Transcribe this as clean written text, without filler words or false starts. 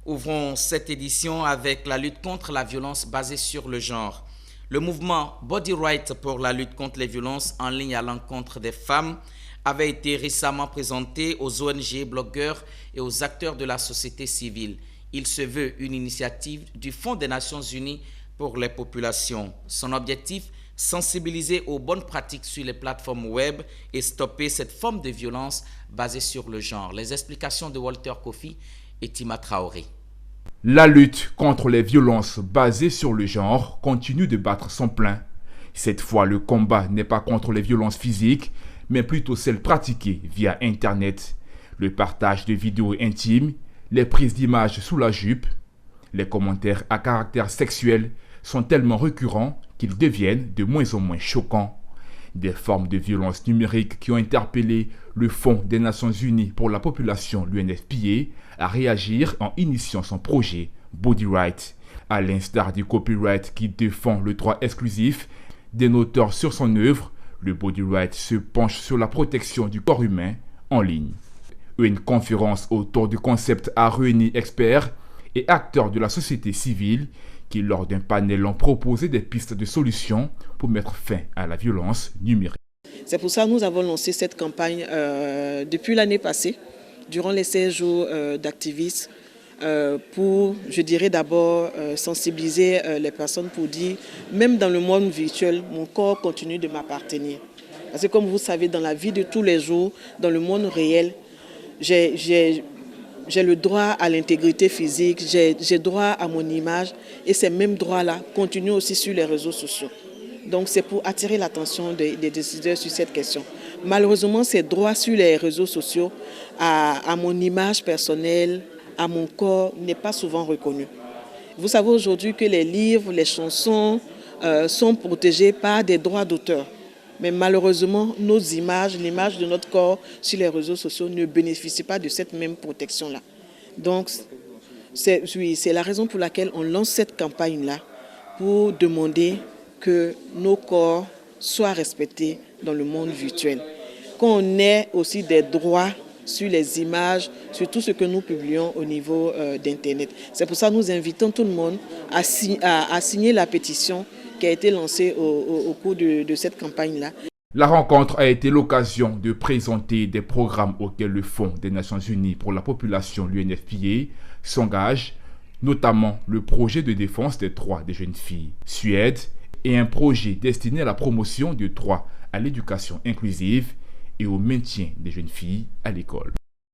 Ouvrons cette édition avec la lutte contre la violence basée sur le genre. Le mouvement Body Right pour la lutte contre les violences en ligne à l'encontre des femmes avait été récemment présenté aux ONG, blogueurs et aux acteurs de la société civile. Il se veut une initiative du Fonds des Nations Unies pour les populations. Son objectif, sensibiliser aux bonnes pratiques sur les plateformes web et stopper cette forme de violence basée sur le genre. Les explications de Walter Kofi et Tima Traoré. La lutte contre les violences basées sur le genre continue de battre son plein. Cette fois, le combat n'est pas contre les violences physiques, mais plutôt celles pratiquées via Internet. Le partage de vidéos intimes, les prises d'images sous la jupe, les commentaires à caractère sexuel sont tellement récurrents qu'ils deviennent de moins en moins choquants. Des formes de violence numérique qui ont interpellé le Fonds des Nations Unies pour la population, l'UNFPA, à réagir en initiant son projet Body Right. À l'instar du copyright qui défend le droit exclusif des auteurs sur son œuvre, le Body Right se penche sur la protection du corps humain en ligne. Une conférence autour du concept a réuni experts et acteurs de la société civile qui, lors d'un panel, ont proposé des pistes de solutions pour mettre fin à la violence numérique. C'est pour ça que nous avons lancé cette campagne depuis l'année passée, durant les 16 jours d'activisme, pour, je dirais d'abord, sensibiliser les personnes pour dire, même dans le monde virtuel, mon corps continue de m'appartenir. Parce que comme vous savez, dans la vie de tous les jours, dans le monde réel, j'ai le droit à l'intégrité physique, j'ai droit à mon image et ces mêmes droits-là continuent aussi sur les réseaux sociaux. Donc c'est pour attirer l'attention des décideurs sur cette question. Malheureusement, ces droits sur les réseaux sociaux, à mon image personnelle, à mon corps, n'est pas souvent reconnu. Vous savez aujourd'hui que les livres, les chansons sont protégés par des droits d'auteur. Mais malheureusement, nos images, l'image de notre corps sur les réseaux sociaux ne bénéficient pas de cette même protection-là. Donc, c'est la raison pour laquelle on lance cette campagne-là, pour demander que nos corps soient respectés dans le monde virtuel. Qu'on ait aussi des droits sur les images, sur tout ce que nous publions au niveau d'Internet. C'est pour ça que nous invitons tout le monde à signer la pétition qui a été lancée au cours de cette campagne-là. La rencontre a été l'occasion de présenter des programmes auxquels le Fonds des Nations Unies pour la population, l'UNFPA, s'engage, notamment le projet de défense des droits des jeunes filles, Suède, et un projet destiné à la promotion du droit à l'éducation inclusive et au maintien des jeunes filles à l'école.